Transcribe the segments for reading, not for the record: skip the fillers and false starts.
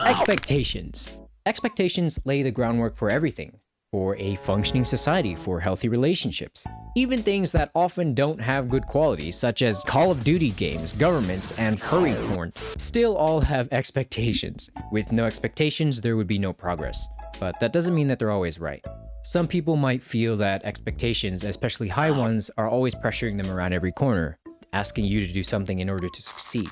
Expectations. Expectations lay the groundwork for everything. For a functioning society, for healthy relationships. Even things that often don't have good qualities, such as Call of Duty games, governments, and furry porn, still all have expectations. With no expectations, there would be no progress. But that doesn't mean that they're always right. Some people might feel that expectations, especially high ones, are always pressuring them around every corner, asking you to do something in order to succeed.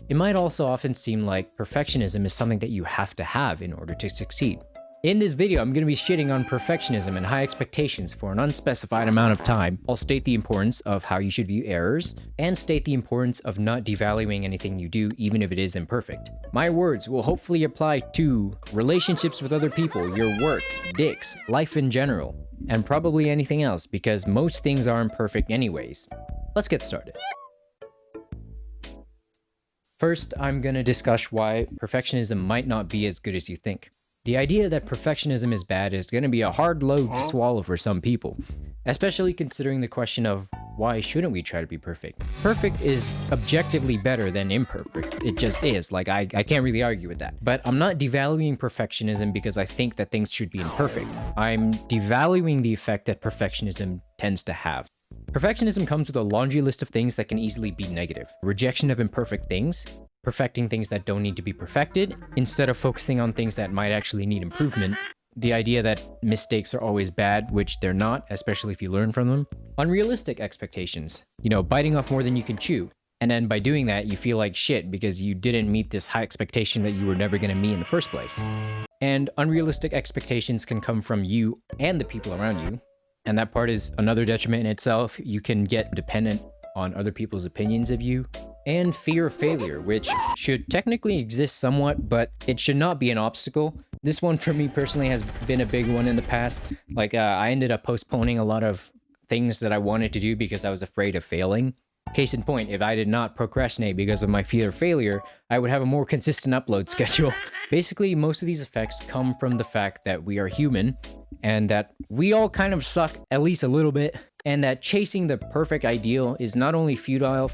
It might also often seem like perfectionism is something that you have to have in order to succeed. In this video, I'm going to be shitting on perfectionism and high expectations for an unspecified amount of time. I'll state the importance of how you should view errors, and state the importance of not devaluing anything you do, even if it is imperfect. My words will hopefully apply to relationships with other people, your work, dicks, life in general, and probably anything else, because most things are imperfect anyways. Let's get started. First, I'm going to discuss why perfectionism might not be as good as you think. The idea that perfectionism is bad is going to be a hard load to swallow for some people, especially considering the question of why shouldn't we try to be perfect? Perfect is objectively better than imperfect. It just is. Like, I can't really argue with that. But I'm not devaluing perfectionism because I think that things should be imperfect. I'm devaluing the effect that perfectionism tends to have. Perfectionism comes with a laundry list of things that can easily be negative. Rejection of imperfect things, perfecting things that don't need to be perfected, instead of focusing on things that might actually need improvement. The idea that mistakes are always bad, which they're not, especially if you learn from them. Unrealistic expectations. You know, biting off more than you can chew. And then by doing that, you feel like shit because you didn't meet this high expectation that you were never going to meet in the first place. And unrealistic expectations can come from you and the people around you. And that part is another detriment in itself. You can get dependent on other people's opinions of you. And fear of failure, which should technically exist somewhat, but it should not be an obstacle. This one for me personally has been a big one in the past. Like, I ended up postponing a lot of things that I wanted to do because I was afraid of failing. Case in point, if I did not procrastinate because of my fear of failure, I would have a more consistent upload schedule. Basically, most of these effects come from the fact that we are human, and that we all kind of suck at least a little bit, and that chasing the perfect ideal is not only futile,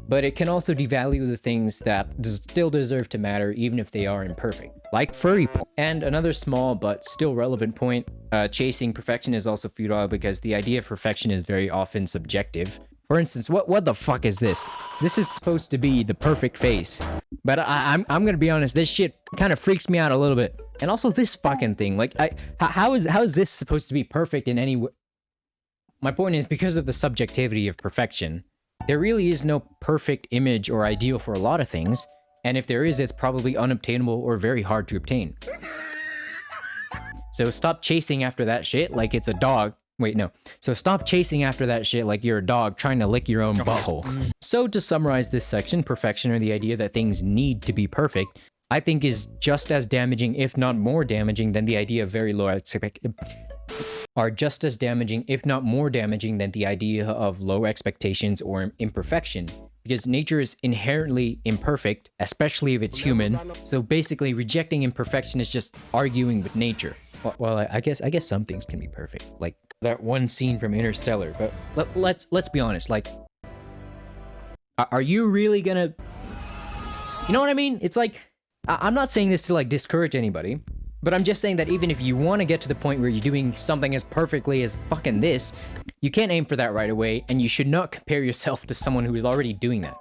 but it can also devalue the things that still deserve to matter even if they are imperfect, like furry porn. And another small but still relevant point, chasing perfection is also futile because the idea of perfection is very often subjective. For instance, what the fuck is this? This is supposed to be the perfect face. But I'm gonna be honest, this shit kind of freaks me out a little bit. And also this fucking thing, like, how is this supposed to be perfect in any way? My point is, because of the subjectivity of perfection, there really is no perfect image or ideal for a lot of things. And if there is, it's probably unobtainable or very hard to obtain. So stop chasing after that shit like it's a dog. Wait, no. So stop chasing after that shit like you're a dog trying to lick your own butthole. So to summarize this section, perfection, or the idea that things need to be perfect, I think is just as damaging, if not more damaging, than the idea of very low expectations. Are just as damaging, if not more damaging, than the idea of low expectations or imperfection. Because nature is inherently imperfect, especially if it's human. So basically, rejecting imperfection is just arguing with nature. Well, I guess some things can be perfect, like that one scene from Interstellar. But let's be honest. Like, are you really gonna? You know what I mean? It's like, I'm not saying this to like discourage anybody, but I'm just saying that even if you want to get to the point where you're doing something as perfectly as fucking this, you can't aim for that right away, and you should not compare yourself to someone who is already doing that.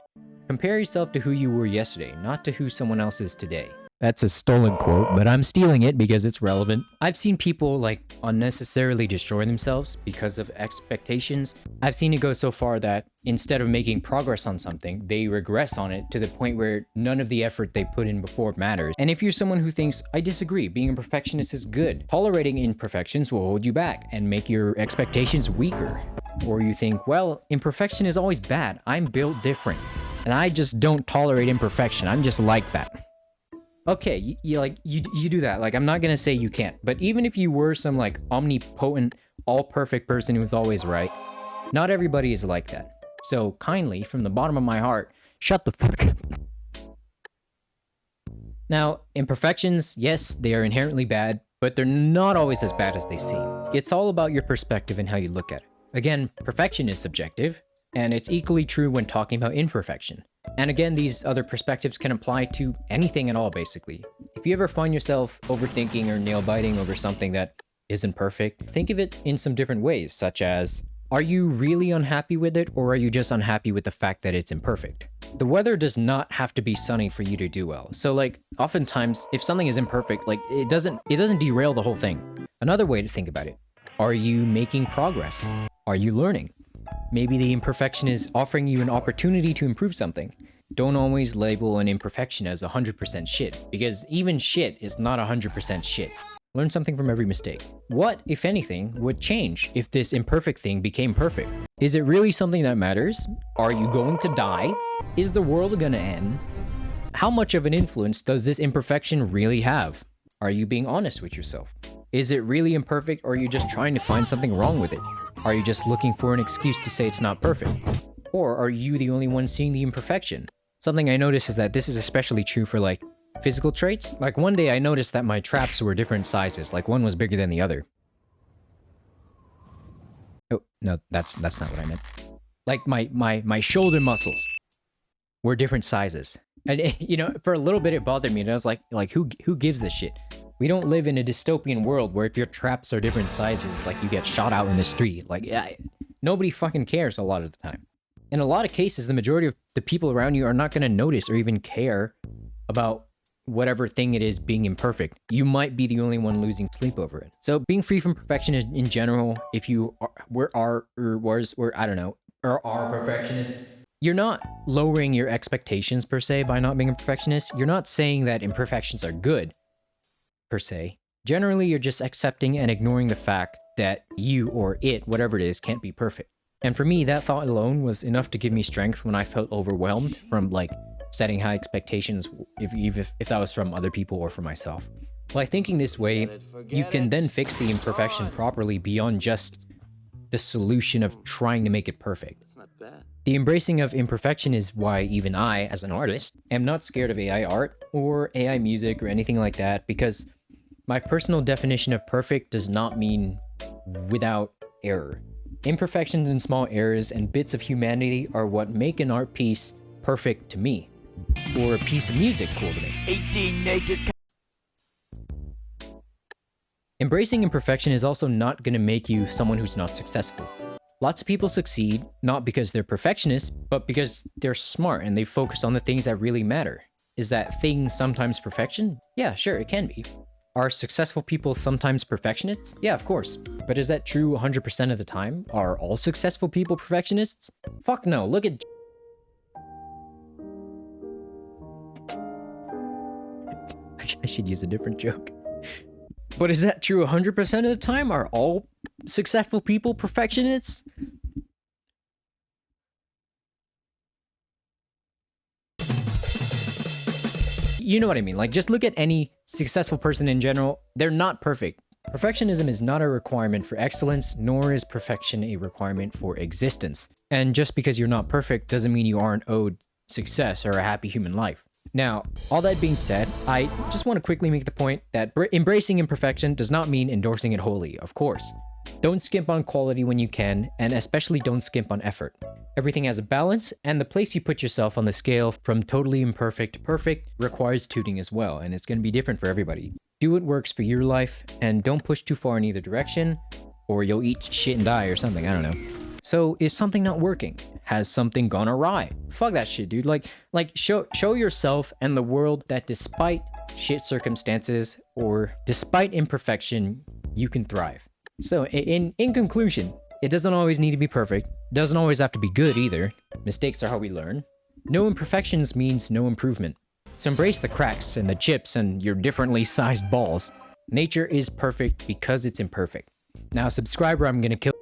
Compare yourself to who you were yesterday, not to who someone else is today. That's a stolen quote, but I'm stealing it because it's relevant. I've seen people like unnecessarily destroy themselves because of expectations. I've seen it go so far that instead of making progress on something, they regress on it to the point where none of the effort they put in before matters. And if you're someone who thinks, I disagree, being a perfectionist is good, tolerating imperfections will hold you back and make your expectations weaker. Or you think, well, imperfection is always bad. I'm built different, and I just don't tolerate imperfection. I'm just like that. Okay, you do that. Like, I'm not gonna say you can't, but even if you were some like omnipotent, all-perfect person who's always right, not everybody is like that. So kindly, from the bottom of my heart, shut the fuck up. Now, imperfections, yes, they are inherently bad, but they're not always as bad as they seem. It's all about your perspective and how you look at it. Again, perfection is subjective, And it's equally true when talking about imperfection. And again, these other perspectives can apply to anything at all, basically. If you ever find yourself overthinking or nail biting over something that isn't perfect, think of it in some different ways, such as, are you really unhappy with it, or are you just unhappy with the fact that it's imperfect? The weather does not have to be sunny for you to do well. So like, oftentimes, if something is imperfect, like it doesn't derail the whole thing. Another way to think about it, are you making progress? Are you learning? Maybe the imperfection is offering you an opportunity to improve something. Don't always label an imperfection as 100% shit, because even shit is not 100% shit. Learn something from every mistake. What, if anything, would change if this imperfect thing became perfect? Is it really something that matters? Are you going to die? Is the world gonna end? How much of an influence does this imperfection really have? Are you being honest with yourself? Is it really imperfect, or are you just trying to find something wrong with it? Are you just looking for an excuse to say it's not perfect? Or are you the only one seeing the imperfection? Something I noticed is that this is especially true for like physical traits. Like one day I noticed that my traps were different sizes, like one was bigger than the other. Oh, no, that's not what I meant. Like my shoulder muscles were different sizes. And you know, for a little bit it bothered me, and I was like who gives a shit? We don't live in a dystopian world where if your traps are different sizes, like you get shot out in the street. Like, yeah, nobody fucking cares a lot of the time. In a lot of cases, the majority of the people around you are not going to notice or even care about whatever thing it is being imperfect. You might be the only one losing sleep over it. So being free from perfection in general, if you are perfectionists, you're not lowering your expectations per se by not being a perfectionist. You're not saying that imperfections are good per se. Generally, you're just accepting and ignoring the fact that you or it, whatever it is, can't be perfect. And for me, that thought alone was enough to give me strength when I felt overwhelmed from like setting high expectations, if that was from other people or for myself. By thinking this way, you can then fix the imperfection properly beyond just the solution of trying to make it perfect. The embracing of imperfection is why even I, as an artist, am not scared of AI art or AI music or anything like that, because my personal definition of perfect does not mean without error. Imperfections and small errors and bits of humanity are what make an art piece perfect to me, or a piece of music cool to me. 18 naked. Embracing imperfection is also not going to make you someone who's not successful. Lots of people succeed not because they're perfectionists, but because they're smart and they focus on the things that really matter. Is that thing sometimes perfection? Yeah, sure, it can be. Are successful people sometimes perfectionists? Yeah, of course. But is that true 100% of the time? Are all successful people perfectionists? Fuck no, look at... I should use a different joke. But is that true 100% of the time? Are all successful people perfectionists? You know what I mean? Like, just look at any successful person in general. They're not perfect. Perfectionism is not a requirement for excellence, nor is perfection a requirement for existence. And just because you're not perfect doesn't mean you aren't owed success or a happy human life. Now, all that being said, I just want to quickly make the point that embracing imperfection does not mean endorsing it wholly, of course. Don't skimp on quality when you can, and especially don't skimp on effort. Everything has a balance, and the place you put yourself on the scale from totally imperfect to perfect requires tuning as well, and it's going to be different for everybody. Do what works for your life, and don't push too far in either direction, or you'll eat shit and die or something, I don't know. So, is something not working? Has something gone awry? Fuck that shit, dude. Like show yourself and the world that despite shit circumstances or despite imperfection, you can thrive. So, in conclusion, it doesn't always need to be perfect. It doesn't always have to be good either. Mistakes are how we learn. No imperfections means no improvement. So embrace the cracks and the chips and your differently sized balls. Nature is perfect because it's imperfect. Now subscribe or I'm gonna kill